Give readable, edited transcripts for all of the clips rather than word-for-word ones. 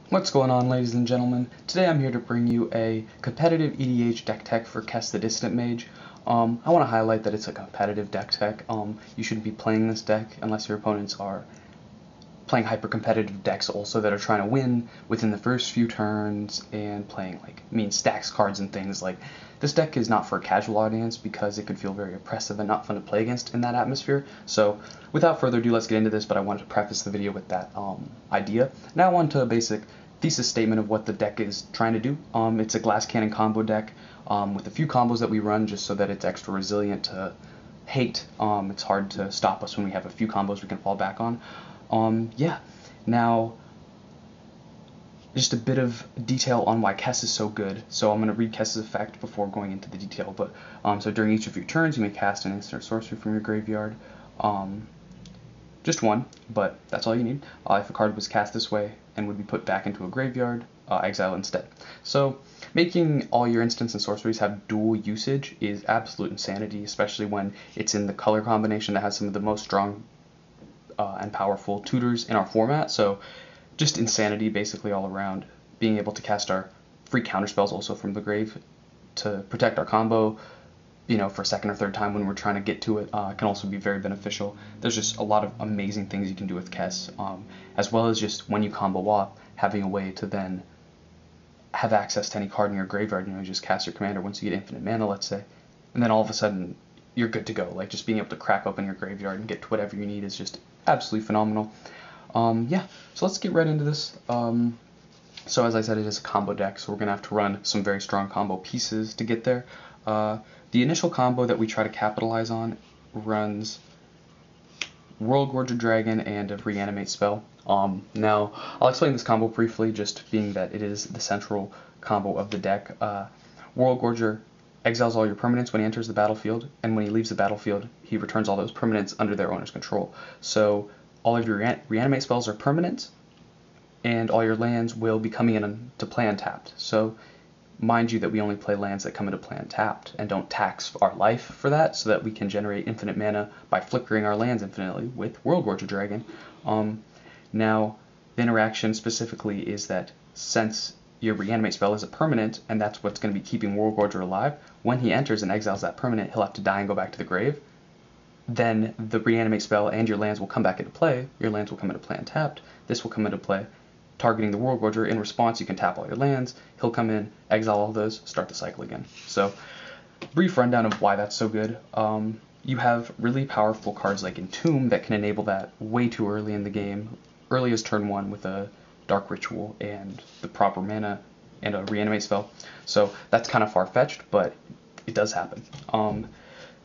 What's going on, ladies and gentlemen? Today I'm here to bring you a competitive EDH deck tech for Kess the Dissident Mage. I want to highlight that it's a competitive deck tech. You shouldn't be playing this deck unless your opponents are playing hyper-competitive decks also that are trying to win within the first few turns and playing mean stacks cards and things. This deck is not for a casual audience because it could feel very oppressive and not fun to play against in that atmosphere. So without further ado, let's get into this, but I wanted to preface the video with that idea. Now on to a basic thesis statement of what the deck is trying to do. It's a glass cannon combo deck with a few combos that we run just so that it's extra resilient to hate. It's hard to stop us when we have a few combos we can fall back on. Now, just a bit of detail on why Kess is so good. So I'm going to read Kess's effect before going into the detail. But so during each of your turns, you may cast an instant sorcery from your graveyard. Just one, but that's all you need. If a card was cast this way and would be put back into a graveyard, exile instead. So making all your instants and sorceries have dual usage is absolute insanity, especially when it's in the color combination that has some of the most strong and powerful tutors in our format. So just insanity basically all around. Being able to cast our free counterspells also from the grave to protect our combo, for a second or third time when we're trying to get to it, can also be very beneficial. There's just a lot of amazing things you can do with Kess, as well as just when you combo off, having a way to then have access to any card in your graveyard. Just cast your commander once you get infinite mana, let's say, and then all of a sudden you're good to go. Just being able to crack open your graveyard and get to whatever you need is just absolutely phenomenal. So let's get right into this. So as I said, it is a combo deck, so we're going to have to run some very strong combo pieces to get there. The initial combo that we try to capitalize on runs Worldgorger Dragon and a Reanimate spell. Now, I'll explain this combo briefly, just being that it is the central combo of the deck. Worldgorger exiles all your permanents when he enters the battlefield, and when he leaves the battlefield, he returns all those permanents under their owner's control. So all of your Reanimate spells are permanent, and all your lands will be coming in to play untapped. So mind you that we only play lands that come into play untapped and don't tax our life for that, so that we can generate infinite mana by flickering our lands infinitely with Worldgorger Dragon. Now, the interaction specifically is that since your Reanimate spell is a permanent, and that's what's going to be keeping Worldgorger alive, when he enters and exiles that permanent, he'll have to die and go back to the grave. Then the Reanimate spell and your lands will come back into play. Your lands will come into play untapped. This will come into play, targeting the Worldgorger. In response, you can tap all your lands. He'll come in, exile all those, start the cycle again. So, brief rundown of why that's so good. You have really powerful cards like Entomb that can enable that way too early in the game, early as turn 1 with a Dark Ritual and the proper mana and a Reanimate spell. So that's kind of far-fetched, but it does happen.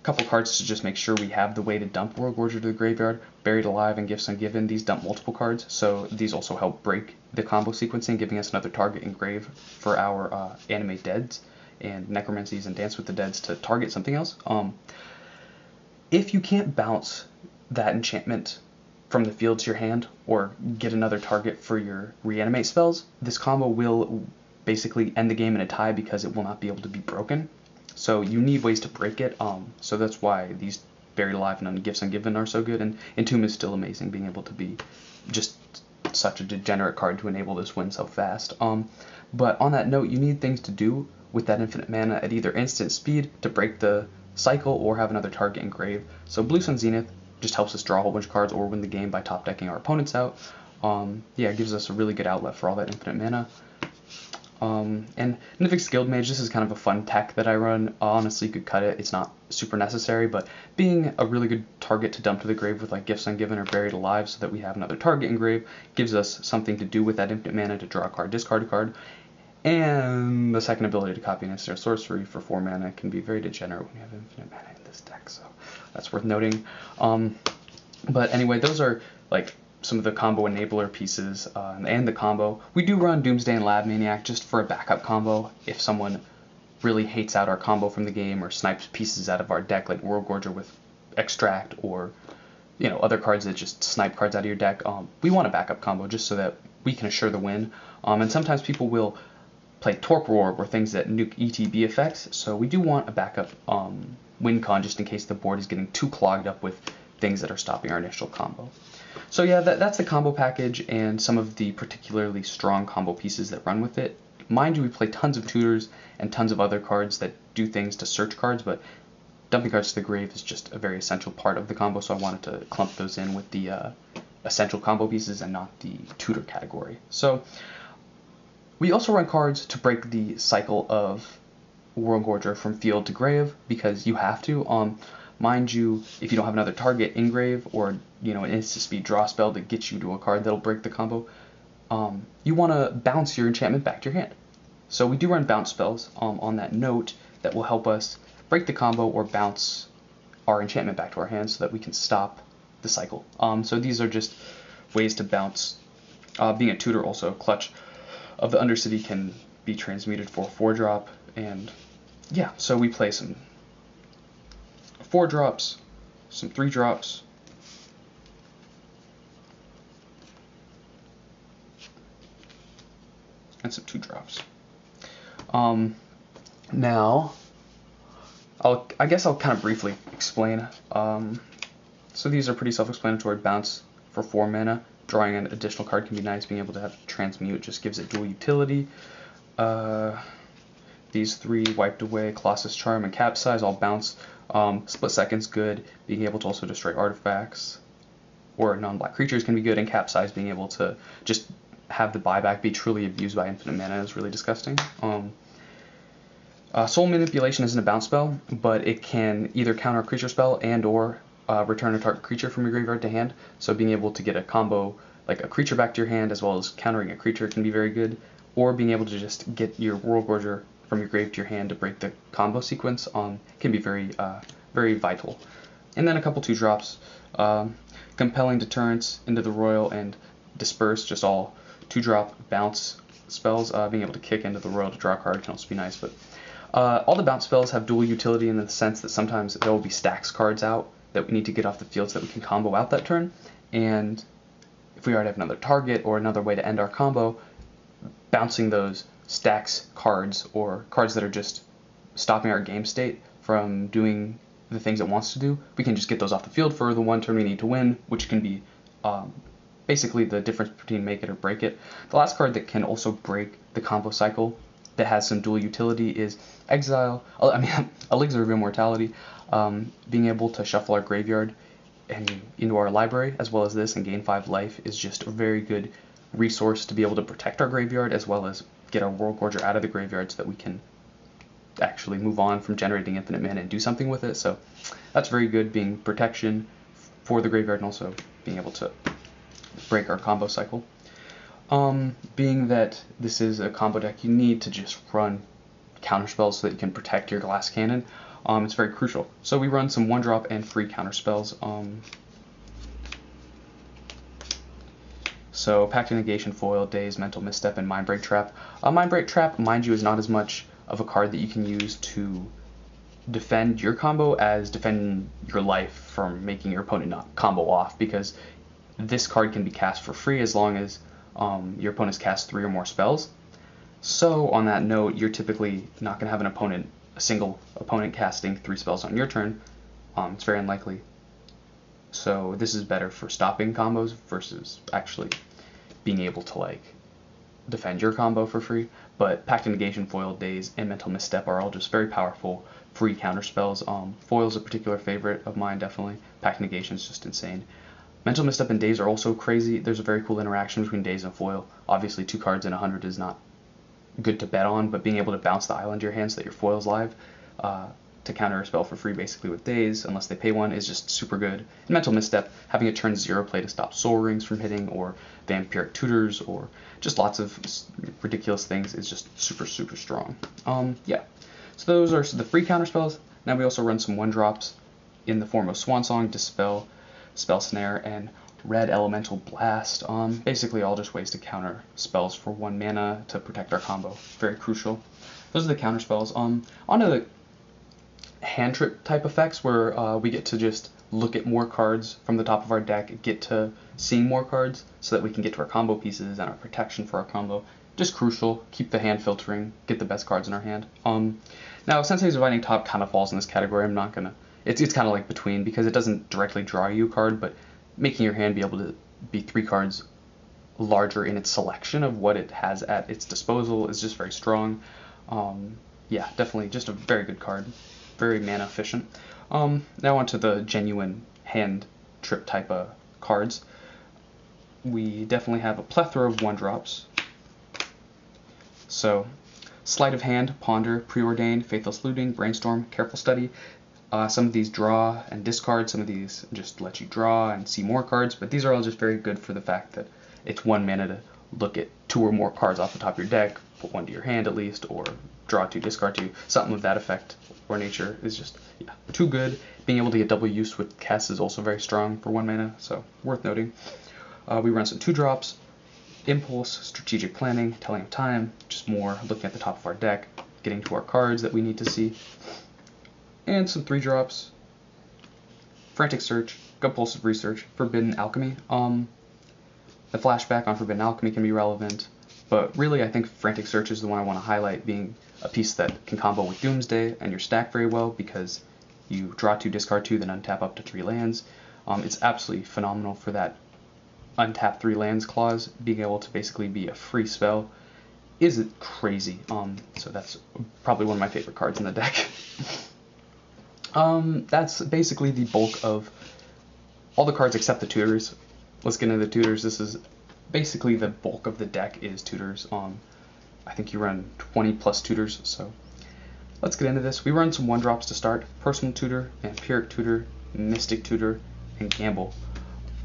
Couple cards to just make sure we have the way to dump Worldgorger to the graveyard. Buried Alive and Gifts Ungiven, these dump multiple cards, so these also help break the combo sequencing, giving us another target in grave for our Animate Deads and Necromancies and Dance with the Deads to target something else. If you can't bounce that enchantment from the field to your hand or get another target for your Reanimate spells, this combo will basically end the game in a tie because it will not be able to be broken. So you need ways to break it, so that's why these Buried Alive and Gifts Ungiven are so good, and Entomb is still amazing, being able to be just such a degenerate card to enable this win so fast. But on that note, you need things to do with that infinite mana at either instant speed to break the cycle or have another target in grave. So Blue Sun Zenith just helps us draw a whole bunch of cards or win the game by top decking our opponents out. It gives us a really good outlet for all that infinite mana. And Nifix Guild Mage, this is kind of a fun tech that I run. Honestly, you could cut it. It's not super necessary, but being a really good target to dump to the grave with Gifts Ungiven or Buried Alive so that we have another target in grave gives us something to do with that infinite mana to draw a card, discard a card. And the second ability to copy an instant sorcery for 4 mana can be very degenerate when you have infinite mana in this deck, so that's worth noting. But anyway, those are some of the combo enabler pieces and the combo. We do run Doomsday and Lab Maniac just for a backup combo if someone really hates out our combo from the game or snipes pieces out of our deck, like Worldgorger with Extract or other cards that just snipe cards out of your deck. We want a backup combo just so that we can assure the win. And sometimes people will play Torque Roar or things that nuke ETB effects, so we do want a backup win con just in case the board is getting too clogged up with things that are stopping our initial combo. So yeah, that's the combo package and some of the particularly strong combo pieces that run with it. Mind you, we play tons of tutors and tons of other cards that do things to search cards, but dumping cards to the grave is just a very essential part of the combo, so I wanted to clump those in with the essential combo pieces and not the tutor category. So we also run cards to break the cycle of World Gorger from field to grave, because you have to. Mind you, if you don't have another target in grave, or an instant speed draw spell that gets you to a card that'll break the combo, you want to bounce your enchantment back to your hand. So we do run bounce spells on that note that will help us break the combo or bounce our enchantment back to our hand so that we can stop the cycle. So these are just ways to bounce. Being a tutor, also Clutch of the Undercity can be transmuted for 4-drop, and yeah, so we play some 4-drops, some 3-drops, and some 2-drops. Now, I guess I'll kind of briefly explain. So these are pretty self-explanatory. Bounce for 4 mana. Drawing an additional card can be nice. Being able to have Transmute just gives it dual utility. These 3 wiped away. Colossus Charm and Capsize all bounce. Split Second's good. Being able to also destroy artifacts or non-black creatures can be good. And Capsize, being able to just have the buyback be truly abused by infinite mana, is really disgusting. Soul Manipulation isn't a bounce spell, but it can either counter a creature spell and or return a target creature from your graveyard to hand. So being able to get a combo, like a creature back to your hand as well as countering a creature, can be very good. Or being able to just get your World Gorger from your grave to your hand to break the combo sequence can be very vital. And then a couple 2-drops. Compelling Deterrence, Into the Royal, and Disperse, just all 2-drop bounce spells. Being able to kick Into the Royal to draw a card can also be nice, but all the bounce spells have dual utility in the sense that sometimes there will be stacks cards out that we need to get off the field so that we can combo out that turn, and if we already have another target or another way to end our combo, bouncing those stacks cards or cards that are just stopping our game state from doing the things it wants to do, we can just get those off the field for the one turn we need to win, which can be basically the difference between make it or break it. The last card that can also break the combo cycle that has some dual utility is Elixir of Immortality. Being able to shuffle our graveyard and into our library as well as this and gain 5 life is just a very good resource to be able to protect our graveyard as well as get our World Gorger out of the graveyard so that we can actually move on from generating infinite mana and do something with it. So that's very good, being protection for the graveyard and also being able to break our combo cycle. Being that this is a combo deck, you need to just run counter spells so that you can protect your glass cannon. It's very crucial. So we run some 1-drop and free counter spells. So Pact of Negation, Foil, Daze, Mental Misstep, and Mindbreak Trap. Mindbreak Trap, mind you, is not as much of a card that you can use to defend your combo as defend your life from making your opponent not combo off, because this card can be cast for free as long as your opponent's cast 3 or more spells. So on that note, you're typically not going to have a single opponent casting 3 spells on your turn. It's very unlikely. So this is better for stopping combos versus actually being able to defend your combo for free. But Pact of Negation, Foil, Daze, and Mental Misstep are all just very powerful free counter spells. Foil's a particular favorite of mine, definitely. Pact of Negation is just insane. Mental Misstep and Daze are also crazy. There's a very cool interaction between Daze and Foil. Obviously 2 cards in 100 is not good to bet on, but being able to bounce the island to your hand so that your Foil's live to counter a spell for free basically with Daze, unless they pay one, is just super good. And Mental Misstep, having a turn 0 play to stop Soul Rings from hitting, or Vampiric Tutors, or just lots of ridiculous things, is just super, super strong. Yeah, so those are the free counter spells. Now we also run some 1-drops in the form of Swansong, Dispel, Spell Snare, and Red Elemental Blast. Basically all just ways to counter spells for 1 mana to protect our combo. Very crucial. Those are the counter spells. On to the hand trick type effects, where we get to just look at more cards from the top of our deck, get to seeing more cards so that we can get to our combo pieces and our protection for our combo. Just crucial. Keep the hand filtering, get the best cards in our hand. Now Sensei's Dividing Top kind of falls in this category. I'm not gonna, it's kind of like between, because it doesn't directly draw you a card, but making your hand be able to be 3 cards larger in its selection of what it has at its disposal is just very strong. Yeah, definitely just a very good card, very mana efficient. Now onto the genuine hand trip type of cards. We definitely have a plethora of 1-drops. So, Sleight of Hand, Ponder, Preordained, Faithless Looting, Brainstorm, Careful Study. Some of these draw and discard, some of these just let you draw and see more cards, but these are all just very good for the fact that it's 1 mana to look at 2 or more cards off the top of your deck, put 1 to your hand at least, or draw 2, discard 2, something of that effect or nature is just, yeah, too good. Being able to get double use with Kess is also very strong for 1 mana, so worth noting. We run some 2-drops, Impulse, Strategic Planning, Telling of Time, just more looking at the top of our deck, getting to our cards that we need to see. And some 3-drops, Frantic Search, Compulsive Research, Forbidden Alchemy. The flashback on Forbidden Alchemy can be relevant, but really I think Frantic Search is the one I want to highlight, being a piece that can combo with Doomsday and your stack very well because you draw 2, discard 2, then untap up to 3 lands. It's absolutely phenomenal for that untap 3 lands clause. Being able to basically be a free spell is crazy. So that's probably one of my favorite cards in the deck. That's basically the bulk of all the cards except the Tutors. Let's get into the Tutors. This is basically the bulk of the deck is Tutors. I think you run 20 plus Tutors, so let's get into this. We run some 1-drops to start. Personal Tutor, Vampiric Tutor, Mystic Tutor, and Gamble.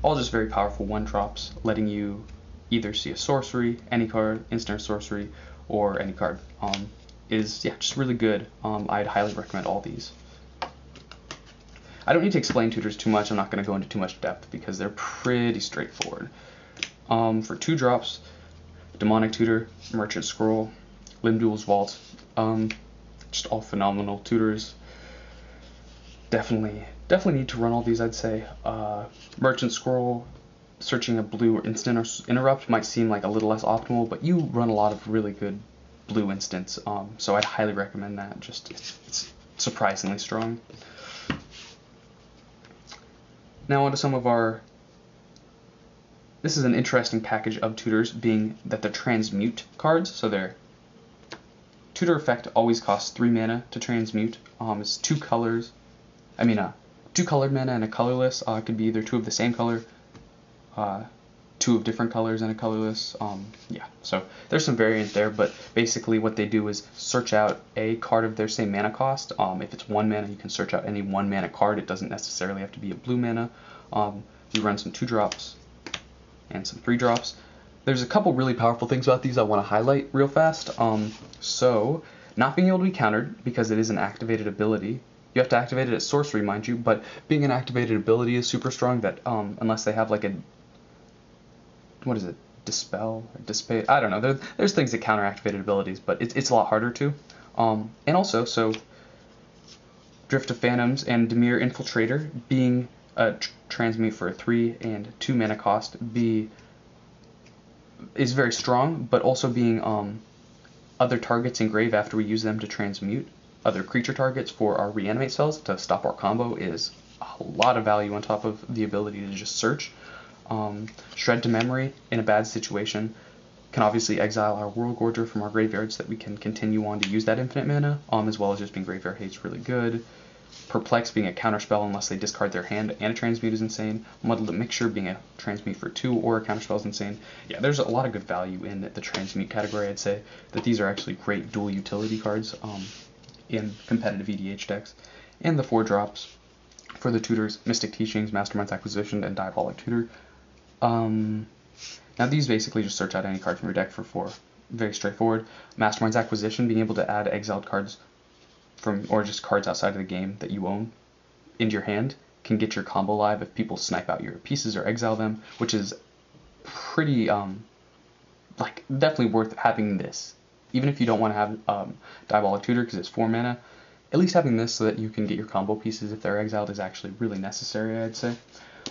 All just very powerful 1-drops, letting you either see a sorcery, any card, instant sorcery, or any card. Is just really good. I'd highly recommend all these. I don't need to explain Tutors too much. I'm not going to go into too much depth because they're pretty straightforward. For 2-drops, Demonic Tutor, Merchant Scroll, Limduel's Vault, just all phenomenal Tutors. Definitely need to run all these, I'd say. Merchant Scroll, searching a blue or instant or interrupt might seem like a little less optimal, but you run a lot of really good blue instants, so I'd highly recommend that. It's surprisingly strong. Now onto some of our... This is an interesting package of Tutors, being that they're Transmute cards, so their Tutor effect always costs 3 mana to transmute. It's 2 colors. 2 colored mana and a colorless. It could be either 2 of the same color, 2 of different colors and a colorless. So there's some variant there, but basically what they do is search out a card of their same mana cost. If it's 1 mana, you can search out any 1 mana card. It doesn't necessarily have to be a blue mana. You run some 2-drops and some 3-drops. There's a couple really powerful things about these I want to highlight real fast. So not being able to be countered because it is an activated ability. You have to activate it as sorcery, mind you, but being an activated ability is super strong that unless they have like a, what is it, dispel or dissipate, I don't know, there's things that counter activated abilities, but it's a lot harder to. And also, so Drift of Phantoms and Dimir Infiltrator, being a transmute for a 3 and 2 mana cost, is very strong, but also being other targets in grave after we use them to transmute other creature targets for our reanimate spells to stop our combo is a lot of value on top of the ability to just search. Shred to Memory in a bad situation can obviously exile our World Gorger from our graveyard so that we can continue on to use that infinite mana, as well as just being graveyard hate's really good. Perplex being a counterspell unless they discard their hand and a transmute is insane. Muddled Mixture being a transmute for 2 or a counterspell is insane. Yeah, there's a lot of good value in the transmute category. I'd say that these are actually great dual utility cards in competitive EDH decks. And the 4-drops for the Tutors, Mystic Teachings, Mastermind's Acquisition, and Diabolic Tutor. Now these basically just search out any card from your deck for 4. Very straightforward. Mastermind's Acquisition, being able to add exiled cards from, or just cards outside of the game that you own, into your hand, can get your combo live if people snipe out your pieces or exile them, which is pretty, definitely worth having this. Even if you don't want to have Diabolic Tutor because it's 4 mana, at least having this so that you can get your combo pieces if they're exiled is actually really necessary, I'd say.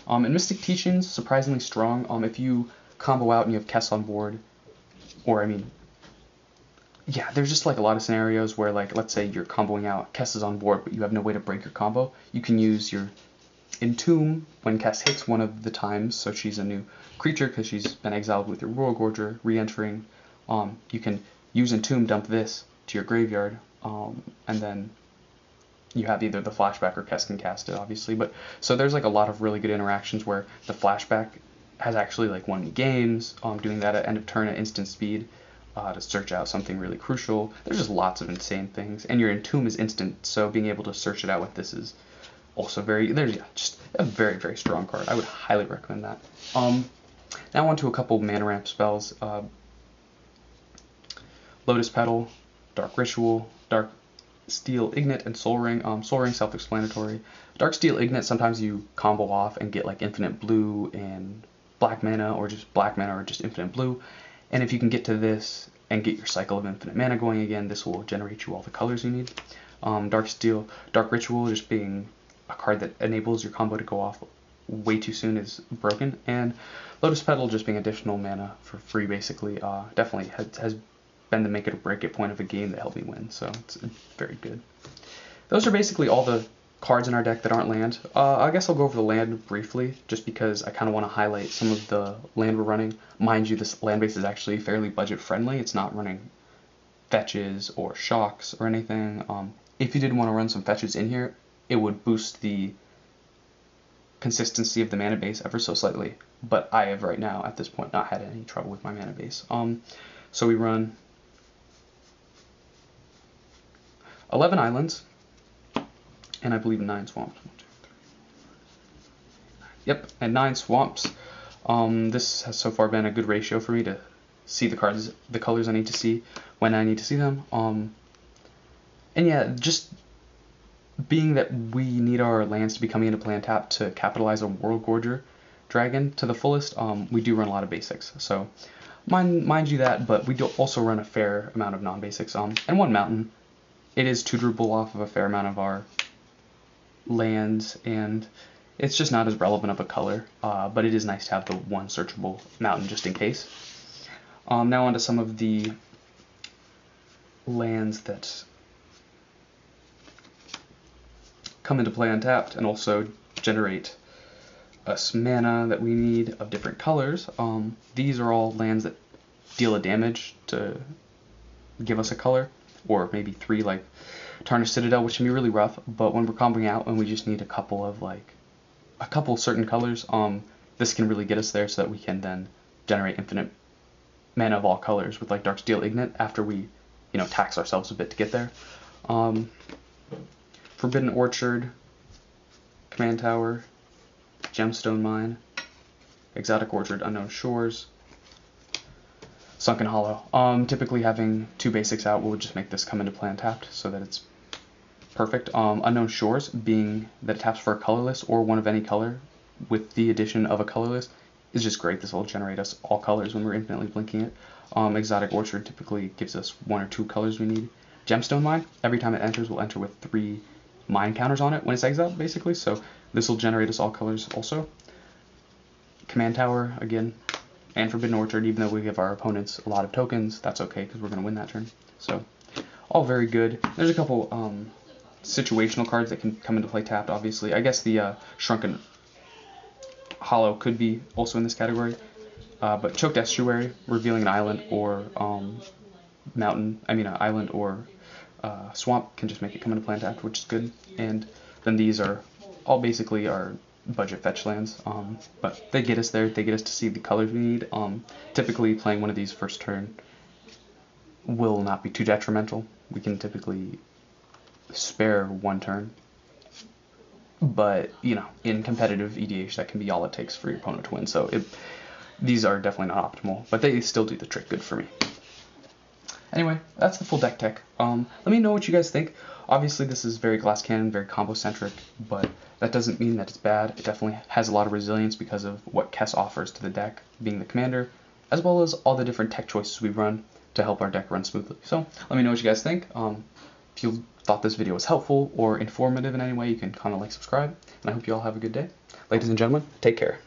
And Mystic Teachings, surprisingly strong. If you combo out and you have Kess on board, or there's just like a lot of scenarios where, like, let's say you're comboing out, Kess is on board, but you have no way to break your combo. You can use your Entomb, when Kess hits one of the times, so she's a new creature because she's been exiled with your Royal Gorger, re-entering, you can use Entomb, dump this to your graveyard, and then you have either the flashback or Kess can cast it, obviously. But so there's like a lot of really good interactions where the flashback has actually like won me games, doing that at end of turn at instant speed to search out something really crucial. There's just lots of insane things, and your Entomb is instant, so being able to search it out with this is also just a very, very strong card. I would highly recommend that. Now on to a couple mana ramp spells. Lotus Petal, Dark Ritual, Dark Steel Ignite, and Soul Ring. Soul Ring, self-explanatory. Dark Steel Ignite, sometimes you combo off and get like infinite blue and black mana, or just infinite blue. And if you can get to this and get your cycle of infinite mana going again, this will generate you all the colors you need. Dark Ritual, just being a card that enables your combo to go off way too soon, is broken. And Lotus Petal, just being additional mana for free, basically, definitely has been the make it or break it point of a game that helped me win, so it's very good. Those are basically all the cards in our deck that aren't land. I guess I'll go over the land briefly, just because I kind of want to highlight some of the land we're running. Mind you, this land base is actually fairly budget friendly. It's not running fetches or shocks or anything. If you did want to run some fetches in here, it would boost the consistency of the mana base ever so slightly, but I have right now, at this point, not had any trouble with my mana base. So we run 11 islands, and I believe 9 swamps. Yep, and 9 swamps. This has so far been a good ratio for me to see the colors I need to see when I need to see them. And yeah, just being that we need our lands to be coming into play and tap to capitalize on World Gorger Dragon to the fullest, we do run a lot of basics. So mind you that, but we do also run a fair amount of non-basics. And 1 mountain. It is tutorable off of a fair amount of our lands, and it's just not as relevant of a color, but it is nice to have the 1 searchable mountain just in case. Now on to some of the lands that come into play untapped and also generate us mana that we need of different colors. These are all lands that deal a damage to give us a color, or maybe 3, like Tarnished Citadel, which can be really rough, but when we're comboing out and we just need a couple certain colors, this can really get us there so that we can then generate infinite mana of all colors with like Dark Steel Ignite after we, tax ourselves a bit to get there. Forbidden Orchard, Command Tower, Gemstone Mine, Exotic Orchard, Unknown Shores, Sunken Hollow. Typically having 2 basics out will just make this come into play untapped so that it's perfect. Unknown Shores, being that it taps for a colorless or 1 of any color with the addition of a colorless, is just great. This will generate us all colors when we're infinitely blinking it. Exotic Orchard typically gives us 1 or 2 colors we need. Gemstone Mine, every time it enters, will enter with 3 mine counters on it when it's exiled, basically, so this will generate us all colors also. Command Tower, again, and Forbidden Orchard, even though we give our opponents a lot of tokens, that's okay, because we're going to win that turn. So, all very good. There's a couple situational cards that can come into play tapped, obviously. I guess the Shrunken Hollow could be also in this category, but Choked Estuary, revealing an island or an island or swamp can just make it come into play untapped, which is good. And then these are all basically our budget fetch lands, but they get us there. They get us to see the colors we need. Typically playing one of these first turn will not be too detrimental. We can typically spare 1 turn, but in competitive EDH that can be all it takes for your opponent to win. So these are definitely not optimal, but they still do the trick good for me. Anyway, that's the full deck tech. Let me know what you guys think. Obviously, this is very glass cannon, very combo-centric, but that doesn't mean that it's bad. It definitely has a lot of resilience because of what Kess offers to the deck, being the commander, as well as all the different tech choices we run to help our deck run smoothly. So, let me know what you guys think. If you thought this video was helpful or informative in any way, you can comment, like, subscribe, and I hope you all have a good day. Ladies and gentlemen, take care.